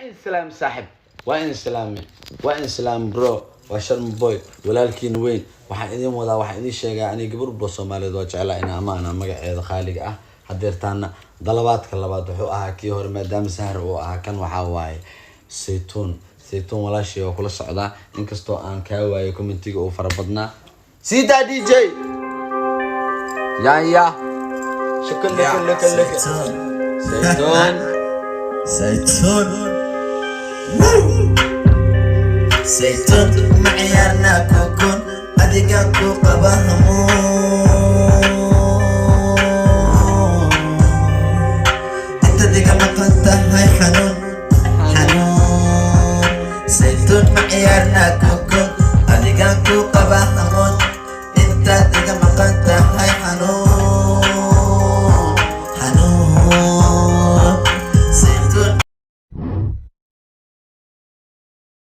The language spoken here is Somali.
وين سلام صاحب وين سلام برو وشرم بوي walaalkiin weyn waxaan idin wadaa waxaan idin sheegaa ani gabar boo Soomaaliyeed oo jecel in amaana magaceeda qaaliga ah hadeertaana dalabaadka labaad wuxuu ahaa kii hore maadaama sahar uu ahaa kan waxa waaye saytuun walaashii oo kula socda inkastoo aan ka waayo commentiga oo farabadna sida DJ ya shukran lak saytuun معيارنا كوكون أديك كوكا بهمون